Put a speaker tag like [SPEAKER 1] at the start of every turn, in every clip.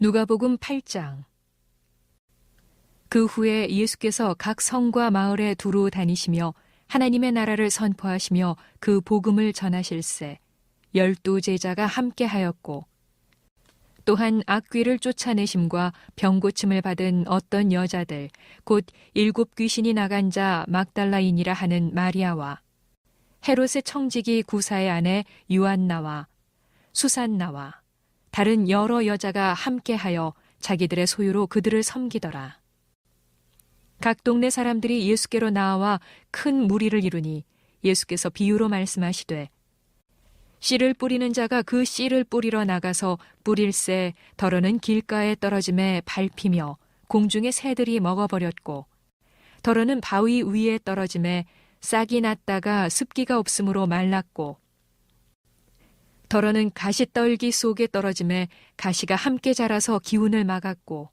[SPEAKER 1] 누가복음 8장. 그 후에 예수께서 각 성과 마을에 두루 다니시며 하나님의 나라를 선포하시며 그 복음을 전하실세 12 제자가 함께하였고, 또한 악귀를 쫓아내심과 병고침을 받은 어떤 여자들 곧 7 귀신이 나간 자 막달라인이라 하는 마리아와 헤롯의 청지기 구사의 아내 유한나와 수산나와 다른 여러 여자가 함께하여 자기들의 소유로 그들을 섬기더라. 각 동네 사람들이 예수께로 나와 큰 무리를 이루니 예수께서 비유로 말씀하시되, 씨를 뿌리는 자가 그 씨를 뿌리러 나가서 뿌릴새 더러는 길가에 떨어짐에 밟히며 공중의 새들이 먹어버렸고, 더러는 바위 위에 떨어짐에 싹이 났다가 습기가 없으므로 말랐고, 더러는 가시떨기 속에 떨어짐에 가시가 함께 자라서 기운을 막았고,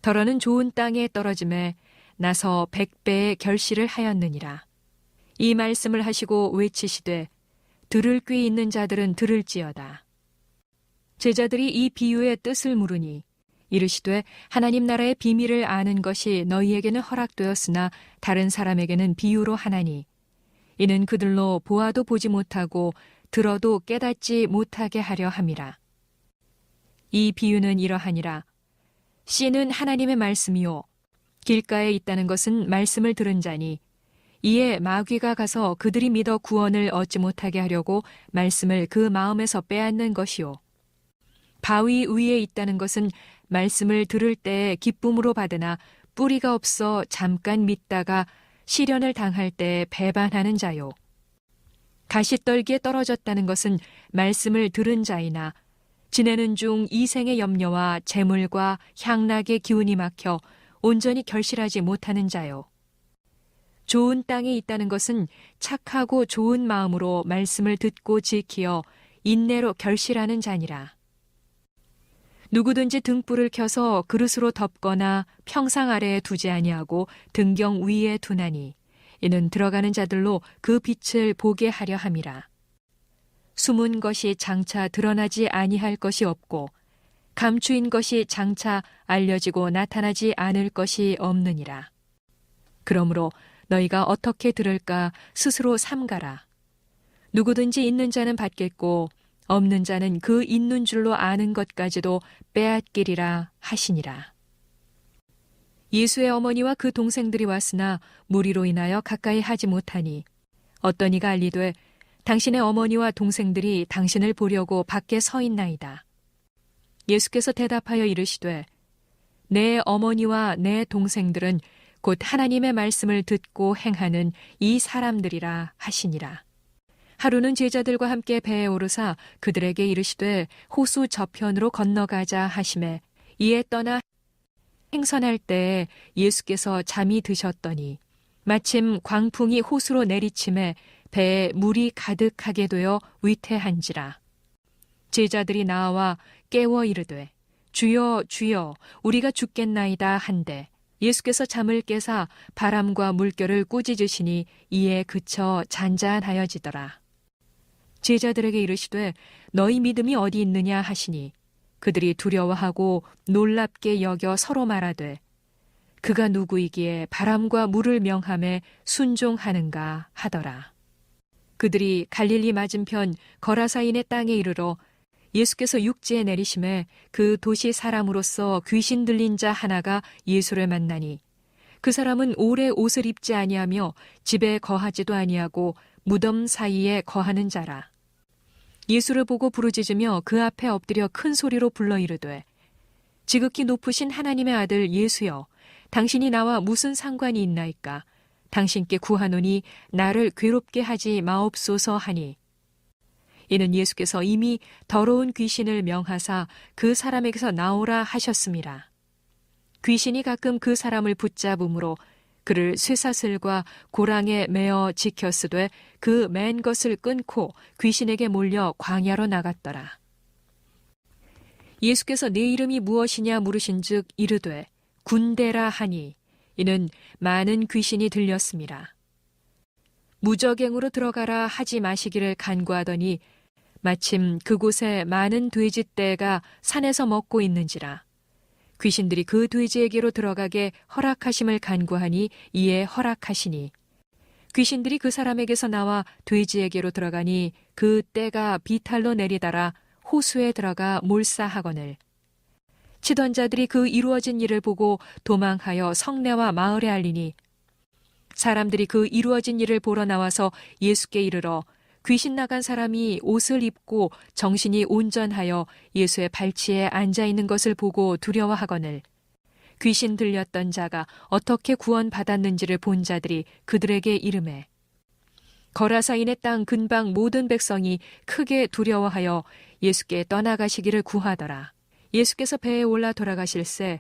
[SPEAKER 1] 더러는 좋은 땅에 떨어짐에 나서 100배의 결실을 하였느니라. 이 말씀을 하시고 외치시되, 들을 귀 있는 자들은 들을지어다. 제자들이 이 비유의 뜻을 물으니 이르시되, 하나님 나라의 비밀을 아는 것이 너희에게는 허락되었으나 다른 사람에게는 비유로 하나니, 이는 그들로 보아도 보지 못하고 들어도 깨닫지 못하게 하려 함이라. 이 비유는 이러하니라. 씨는 하나님의 말씀이요 길가에 있다는 것은 말씀을 들은 자니, 이에 마귀가 가서 그들이 믿어 구원을 얻지 못하게 하려고 말씀을 그 마음에서 빼앗는 것이요, 바위 위에 있다는 것은 말씀을 들을 때에 기쁨으로 받으나 뿌리가 없어 잠깐 믿다가 시련을 당할 때에 배반하는 자요, 가시떨기에 떨어졌다는 것은 말씀을 들은 자이나 지내는 중 이생의 염려와 재물과 향락의 기운이 막혀 온전히 결실하지 못하는 자요, 좋은 땅에 있다는 것은 착하고 좋은 마음으로 말씀을 듣고 지키어 인내로 결실하는 자니라. 누구든지 등불을 켜서 그릇으로 덮거나 평상 아래에 두지 아니하고 등경 위에 두나니, 이는 들어가는 자들로 그 빛을 보게 하려 함이라. 숨은 것이 장차 드러나지 아니할 것이 없고 감추인 것이 장차 알려지고 나타나지 않을 것이 없느니라. 그러므로 너희가 어떻게 들을까 스스로 삼가라. 누구든지 있는 자는 받겠고 없는 자는 그 있는 줄로 아는 것까지도 빼앗기리라 하시니라. 예수의 어머니와 그 동생들이 왔으나 무리로 인하여 가까이 하지 못하니, 어떤 이가 알리되, 당신의 어머니와 동생들이 당신을 보려고 밖에 서 있나이다. 예수께서 대답하여 이르시되, 내 어머니와 내 동생들은 곧 하나님의 말씀을 듣고 행하는 이 사람들이라 하시니라. 하루는 제자들과 함께 배에 오르사 그들에게 이르시되, 호수 저편으로 건너가자 하시매, 이에 떠나 행선할 때에 예수께서 잠이 드셨더니 마침 광풍이 호수로 내리침에 배에 물이 가득하게 되어 위태한지라. 제자들이 나와 깨워 이르되, 주여 주여 우리가 죽겠나이다 한데, 예수께서 잠을 깨사 바람과 물결을 꾸짖으시니 이에 그쳐 잔잔하여지더라. 제자들에게 이르시되, 너희 믿음이 어디 있느냐 하시니, 그들이 두려워하고 놀랍게 여겨 서로 말하되, 그가 누구이기에 바람과 물을 명함에 순종하는가 하더라. 그들이 갈릴리 맞은편 거라사인의 땅에 이르러 예수께서 육지에 내리심에 그 도시 사람으로서 귀신 들린 자 하나가 예수를 만나니, 그 사람은 오래 옷을 입지 아니하며 집에 거하지도 아니하고 무덤 사이에 거하는 자라. 예수를 보고 부르짖으며 그 앞에 엎드려 큰 소리로 불러 이르되, 지극히 높으신 하나님의 아들 예수여, 당신이 나와 무슨 상관이 있나이까? 당신께 구하노니 나를 괴롭게 하지 마옵소서 하니, 이는 예수께서 이미 더러운 귀신을 명하사 그 사람에게서 나오라 하셨음이라. 귀신이 가끔 그 사람을 붙잡음으로 그를 쇠사슬과 고랑에 매어 지켰으되 그 맨 것을 끊고 귀신에게 몰려 광야로 나갔더라. 예수께서 네 이름이 무엇이냐 물으신즉 이르되 군대라 하니, 이는 많은 귀신이 들렸음이라. 무저갱으로 들어가라 하지 마시기를 간구하더니 마침 그곳에 많은 돼지떼가 산에서 먹고 있는지라. 귀신들이 그 돼지에게로 들어가게 허락하심을 간구하니 이에 허락하시니 귀신들이 그 사람에게서 나와 돼지에게로 들어가니 그 떼가 비탈로 내리달아 호수에 들어가 몰사하거늘. 치던 자들이 그 이루어진 일을 보고 도망하여 성내와 마을에 알리니 사람들이 그 이루어진 일을 보러 나와서 예수께 이르러 귀신 나간 사람이 옷을 입고 정신이 온전하여 예수의 발치에 앉아 있는 것을 보고 두려워하거늘. 귀신 들렸던 자가 어떻게 구원받았는지를 본 자들이 그들에게 이르매 거라사인의 땅 근방 모든 백성이 크게 두려워하여 예수께 떠나가시기를 구하더라. 예수께서 배에 올라 돌아가실새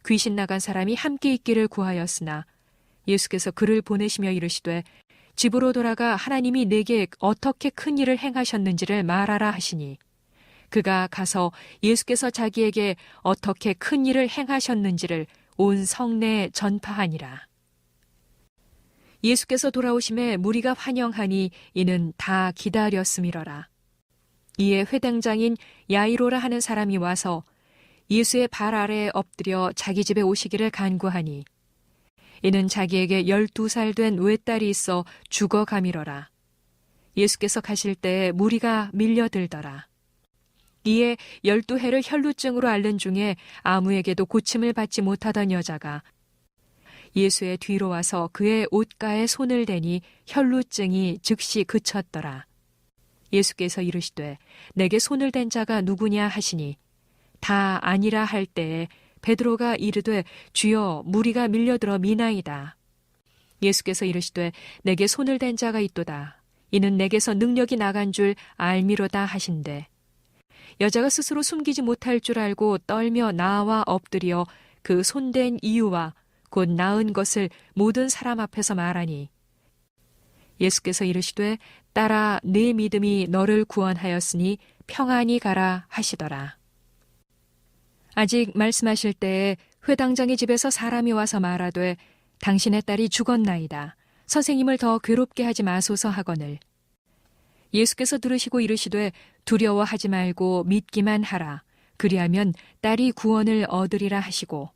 [SPEAKER 1] 귀신 나간 사람이 함께 있기를 구하였으나 예수께서 그를 보내시며 이르시되 집으로 돌아가 하나님이 내게 어떻게 큰 일을 행하셨는지를 말하라 하시니 그가 가서 예수께서 자기에게 어떻게 큰 일을 행하셨는지를 온 성내에 전파하니라. 예수께서 돌아오심에 무리가 환영하니 이는 다 기다렸음이러라. 이에 회당장인 야이로라 하는 사람이 와서 예수의 발 아래에 엎드려 자기 집에 오시기를 간구하니 이는 자기에게 12살 된 외딸이 있어 죽어가미러라. 예수께서 가실 때에 무리가 밀려들더라. 이에 12해를 혈루증으로 앓는 중에 아무에게도 고침을 받지 못하던 여자가 예수의 뒤로 와서 그의 옷가에 손을 대니 혈루증이 즉시 그쳤더라. 예수께서 이르시되 내게 손을 댄 자가 누구냐 하시니 다 아니라 할 때에 베드로가 이르되 주여 무리가 밀려들어 미나이다. 예수께서 이르시되 내게 손을 댄 자가 있도다. 이는 내게서 능력이 나간 줄 알미로다 하신대. 여자가 스스로 숨기지 못할 줄 알고 떨며 나와 엎드려 그 손댄 이유와 곧 나은 것을 모든 사람 앞에서 말하니 예수께서 이르시되 딸아 네 믿음이 너를 구원하였으니 평안히 가라 하시더라. 아직 말씀하실 때에 회당장의 집에서 사람이 와서 말하되 당신의 딸이 죽었나이다. 선생님을 더 괴롭게 하지 마소서 하거늘. 예수께서 들으시고 이르시되 두려워하지 말고 믿기만 하라. 그리하면 딸이 구원을 얻으리라 하시고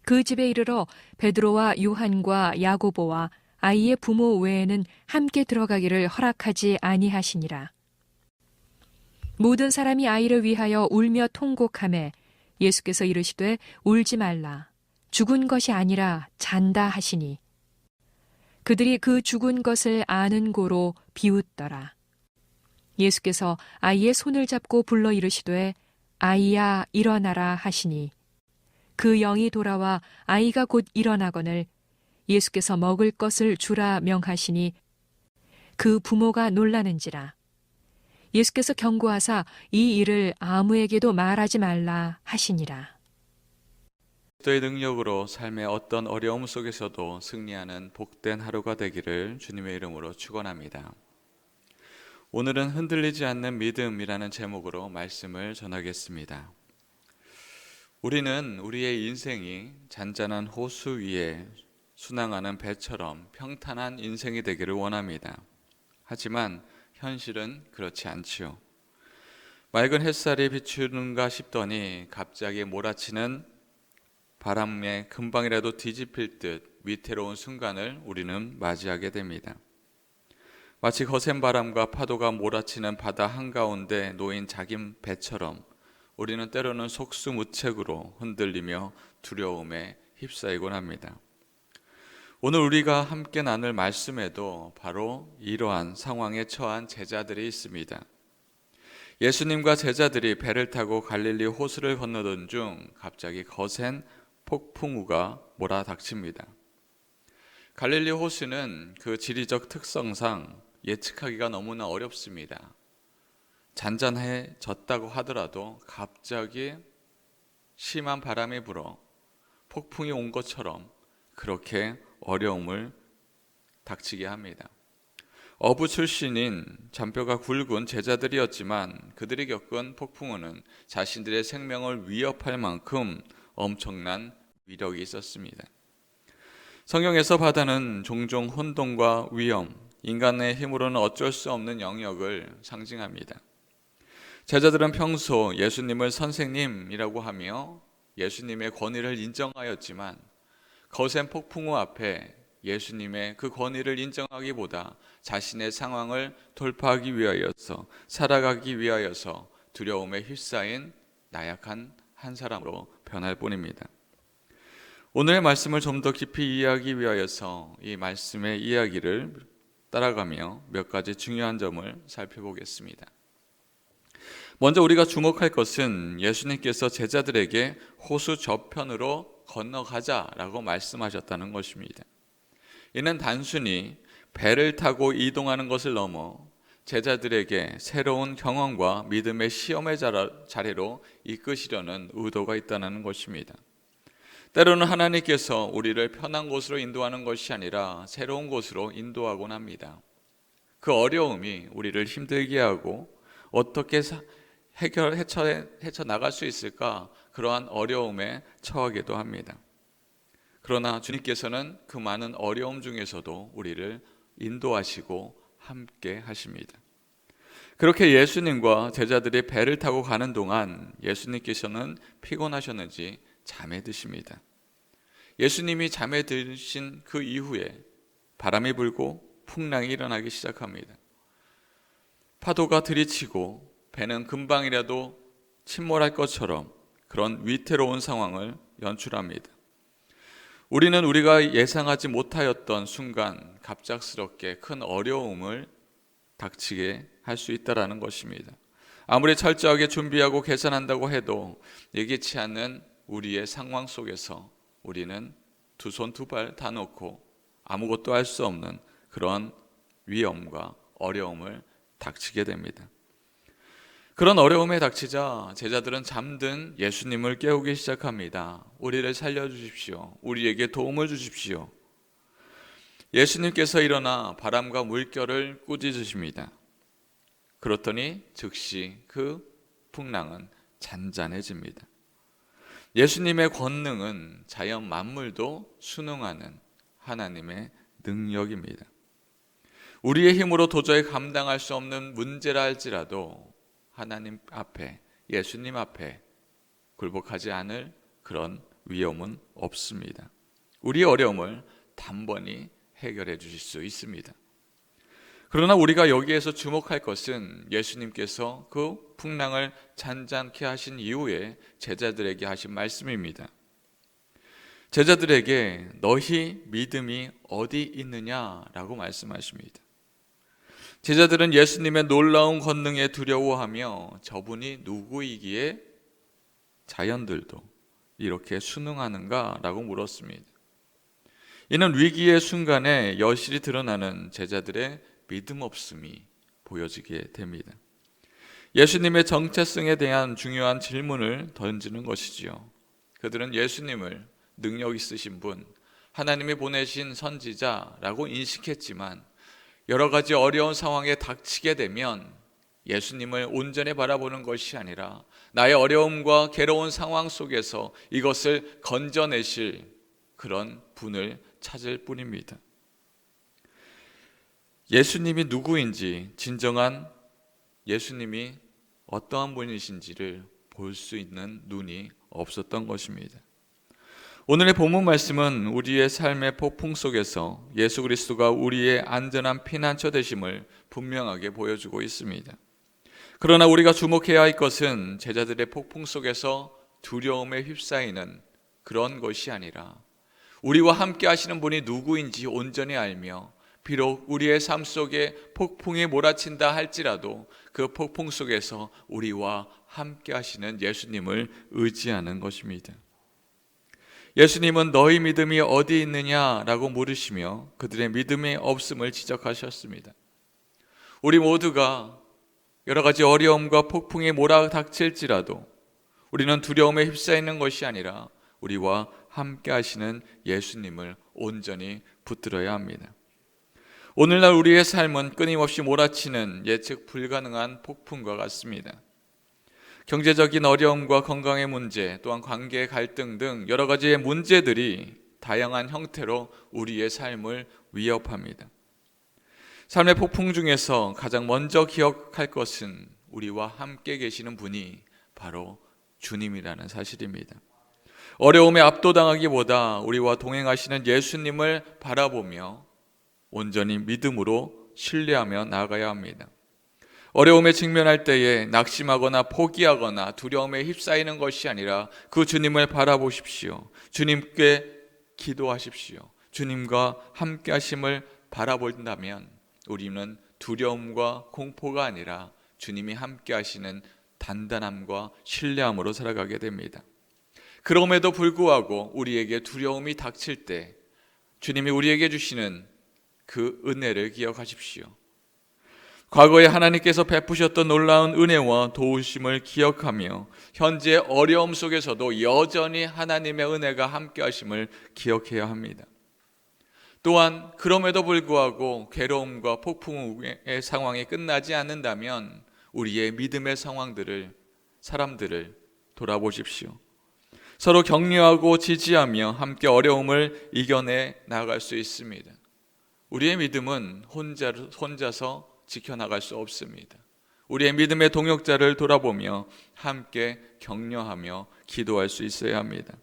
[SPEAKER 1] 그 집에 이르러 베드로와 요한과 야고보와 아이의 부모 외에는 함께 들어가기를 허락하지 아니하시니라. 모든 사람이 아이를 위하여 울며 통곡하매 예수께서 이르시되 울지 말라. 죽은 것이 아니라 잔다 하시니 그들이 그 죽은 것을 아는 고로 비웃더라. 예수께서 아이의 손을 잡고 불러 이르시되 아이야 일어나라 하시니 그 영이 돌아와 아이가 곧 일어나거늘 예수께서 먹을 것을 주라 명하시니 그 부모가 놀라는지라. 예수께서 경고하사 이 일을 아무에게도 말하지 말라 하시니라.
[SPEAKER 2] 그리스도의 능력으로 삶의 어떤 어려움 속에서도 승리하는 복된 하루가 되기를 주님의 이름으로 축원합니다. 오늘은 흔들리지 않는 믿음이라는 제목으로 말씀을 전하겠습니다. 우리는 우리의 인생이 잔잔한 호수 위에 순항하는 배처럼 평탄한 인생이 되기를 원합니다. 하지만 현실은 그렇지 않지요. 맑은 햇살이 비추는가 싶더니 갑자기 몰아치는 바람에 금방이라도 뒤집힐 듯 위태로운 순간을 우리는 맞이하게 됩니다. 마치 거센 바람과 파도가 몰아치는 바다 한가운데 놓인 작은 배처럼 우리는 때로는 속수무책으로 흔들리며 두려움에 휩싸이곤 합니다. 오늘 우리가 함께 나눌 말씀에도 바로 이러한 상황에 처한 제자들이 있습니다. 예수님과 제자들이 배를 타고 갈릴리 호수를 건너던 중 갑자기 거센 폭풍우가 몰아닥칩니다. 갈릴리 호수는 그 지리적 특성상 예측하기가 너무나 어렵습니다. 잔잔해졌다고 하더라도 갑자기 심한 바람이 불어 폭풍이 온 것처럼 그렇게 어려움을 닥치게 합니다. 어부 출신인 잔뼈가 굵은 제자들이었지만 그들이 겪은 폭풍우는 자신들의 생명을 위협할 만큼 엄청난 위력이 있었습니다. 성경에서 바다는 종종 혼돈과 위험, 인간의 힘으로는 어쩔 수 없는 영역을 상징합니다. 제자들은 평소 예수님을 선생님이라고 하며 예수님의 권위를 인정하였지만 거센 폭풍우 앞에 예수님의 그 권위를 인정하기보다 자신의 상황을 돌파하기 위하여서, 살아가기 위하여서 두려움에 휩싸인 나약한 한 사람으로 변할 뿐입니다. 오늘의 말씀을 좀 더 깊이 이해하기 위하여서 이 말씀의 이야기를 따라가며 몇 가지 중요한 점을 살펴보겠습니다. 먼저 우리가 주목할 것은 예수님께서 제자들에게 호수 저편으로 건너가자라고 말씀하셨다는 것입니다. 이는 단순히 배를 타고 이동하는 것을 넘어 제자들에게 새로운 경험과 믿음의 시험의 자리로 이끄시려는 의도가 있다는 것입니다. 때로는 하나님께서 우리를 편한 곳으로 인도하는 것이 아니라 새로운 곳으로 인도하곤 합니다. 그 어려움이 우리를 힘들게 하고 어떻게 헤쳐나갈 수 있을까, 그러한 어려움에 처하기도 합니다. 그러나 주님께서는 그 많은 어려움 중에서도 우리를 인도하시고 함께 하십니다. 그렇게 예수님과 제자들이 배를 타고 가는 동안 예수님께서는 피곤하셨는지 잠에 드십니다. 예수님이 잠에 드신 그 이후에 바람이 불고 풍랑이 일어나기 시작합니다. 파도가 들이치고 배는 금방이라도 침몰할 것처럼 그런 위태로운 상황을 연출합니다. 우리는 우리가 예상하지 못하였던 순간 갑작스럽게 큰 어려움을 닥치게 할 수 있다는 것입니다. 아무리 철저하게 준비하고 계산한다고 해도 예기치 않는 우리의 상황 속에서 우리는 두 손 두 발 다 놓고 아무것도 할 수 없는 그런 위험과 어려움을 닥치게 됩니다. 그런 어려움에 닥치자 제자들은 잠든 예수님을 깨우기 시작합니다. 우리를 살려주십시오. 우리에게 도움을 주십시오. 예수님께서 일어나 바람과 물결을 꾸짖으십니다. 그렇더니 즉시 그 풍랑은 잔잔해집니다. 예수님의 권능은 자연 만물도 순응하는 하나님의 능력입니다. 우리의 힘으로 도저히 감당할 수 없는 문제라 할지라도 하나님 앞에, 예수님 앞에 굴복하지 않을 그런 위험은 없습니다. 우리의 어려움을 단번에 해결해 주실 수 있습니다. 그러나 우리가 여기에서 주목할 것은 예수님께서 그 풍랑을 잔잔케 하신 이후에 제자들에게 하신 말씀입니다. 제자들에게 너희 믿음이 어디 있느냐라고 말씀하십니다. 제자들은 예수님의 놀라운 권능에 두려워하며 저분이 누구이기에 자연들도 이렇게 순응하는가라고 물었습니다. 이는 위기의 순간에 여실히 드러나는 제자들의 믿음 없음이 보여지게 됩니다. 예수님의 정체성에 대한 중요한 질문을 던지는 것이지요. 그들은 예수님을 능력 있으신 분, 하나님이 보내신 선지자라고 인식했지만 여러 가지 어려운 상황에 닥치게 되면 예수님을 온전히 바라보는 것이 아니라 나의 어려움과 괴로운 상황 속에서 이것을 건져내실 그런 분을 찾을 뿐입니다. 예수님이 누구인지, 진정한 예수님이 어떠한 분이신지를 볼 수 있는 눈이 없었던 것입니다. 오늘의 본문 말씀은 우리의 삶의 폭풍 속에서 예수 그리스도가 우리의 안전한 피난처 되심을 분명하게 보여주고 있습니다. 그러나 우리가 주목해야 할 것은 제자들의 폭풍 속에서 두려움에 휩싸이는 그런 것이 아니라 우리와 함께 하시는 분이 누구인지 온전히 알며 비록 우리의 삶 속에 폭풍이 몰아친다 할지라도 그 폭풍 속에서 우리와 함께 하시는 예수님을 의지하는 것입니다. 예수님은 너희 믿음이 어디 있느냐라고 물으시며 그들의 믿음이 없음을 지적하셨습니다. 우리 모두가 여러 가지 어려움과 폭풍이 몰아닥칠지라도 우리는 두려움에 휩싸이는 것이 아니라 우리와 함께 하시는 예수님을 온전히 붙들어야 합니다. 오늘날 우리의 삶은 끊임없이 몰아치는 예측 불가능한 폭풍과 같습니다. 경제적인 어려움과 건강의 문제, 또한 관계의 갈등 등 여러 가지의 문제들이 다양한 형태로 우리의 삶을 위협합니다. 삶의 폭풍 중에서 가장 먼저 기억할 것은 우리와 함께 계시는 분이 바로 주님이라는 사실입니다. 어려움에 압도당하기보다 우리와 동행하시는 예수님을 바라보며 온전히 믿음으로 신뢰하며 나아가야 합니다. 어려움에 직면할 때에 낙심하거나 포기하거나 두려움에 휩싸이는 것이 아니라 그 주님을 바라보십시오. 주님께 기도하십시오. 주님과 함께 하심을 바라본다면 우리는 두려움과 공포가 아니라 주님이 함께 하시는 단단함과 신뢰함으로 살아가게 됩니다. 그럼에도 불구하고 우리에게 두려움이 닥칠 때 주님이 우리에게 주시는 그 은혜를 기억하십시오. 과거에 하나님께서 베푸셨던 놀라운 은혜와 도우심을 기억하며 현재 어려움 속에서도 여전히 하나님의 은혜가 함께 하심을 기억해야 합니다. 또한 그럼에도 불구하고 괴로움과 폭풍의 상황이 끝나지 않는다면 우리의 믿음의 사람들을 돌아보십시오. 서로 격려하고 지지하며 함께 어려움을 이겨내 나아갈 수 있습니다. 우리의 믿음은 혼자서 지켜나갈 수 없습니다. 우리의 믿음의 동역자를 돌아보며 함께 격려하며 기도할 수 있어야 합니다.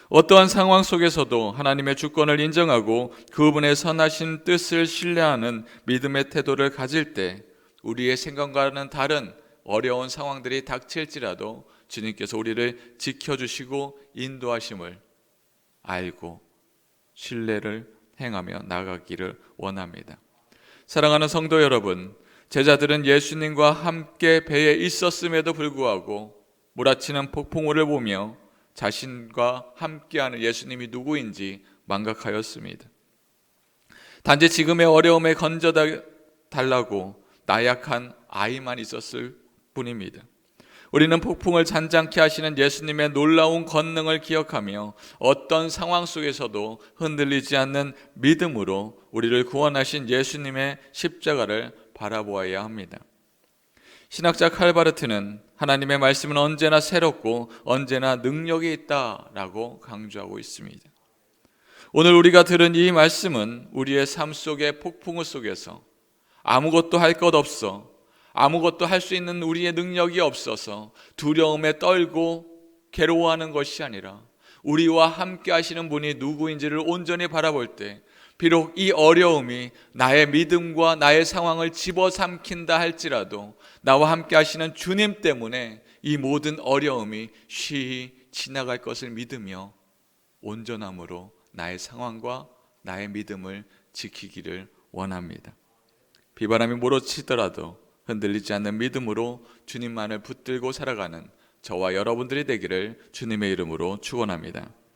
[SPEAKER 2] 어떠한 상황 속에서도 하나님의 주권을 인정하고 그분의 선하신 뜻을 신뢰하는 믿음의 태도를 가질 때 우리의 생각과는 다른 어려운 상황들이 닥칠지라도 주님께서 우리를 지켜주시고 인도하심을 알고 신뢰를 행하며 나가기를 원합니다. 사랑하는 성도 여러분, 제자들은 예수님과 함께 배에 있었음에도 불구하고 몰아치는 폭풍우를 보며 자신과 함께하는 예수님이 누구인지 망각하였습니다. 단지 지금의 어려움에 건져달라고 나약한 아이만 있었을 뿐입니다. 우리는 폭풍을 잔잔케 하시는 예수님의 놀라운 권능을 기억하며 어떤 상황 속에서도 흔들리지 않는 믿음으로 우리를 구원하신 예수님의 십자가를 바라보아야 합니다. 신학자 칼바르트는 하나님의 말씀은 언제나 새롭고 언제나 능력이 있다라고 강조하고 있습니다. 오늘 우리가 들은 이 말씀은 우리의 삶 속의 폭풍우 속에서 아무것도 할 것 없어, 아무것도 할 수 있는 우리의 능력이 없어서 두려움에 떨고 괴로워하는 것이 아니라 우리와 함께 하시는 분이 누구인지를 온전히 바라볼 때 비록 이 어려움이 나의 믿음과 나의 상황을 집어삼킨다 할지라도 나와 함께 하시는 주님 때문에 이 모든 어려움이 쉬이 지나갈 것을 믿으며 온전함으로 나의 상황과 나의 믿음을 지키기를 원합니다. 비바람이 몰아치더라도 흔들리지 않는 믿음으로 주님만을 붙들고 살아가는 저와 여러분들이 되기를 주님의 이름으로 축원합니다.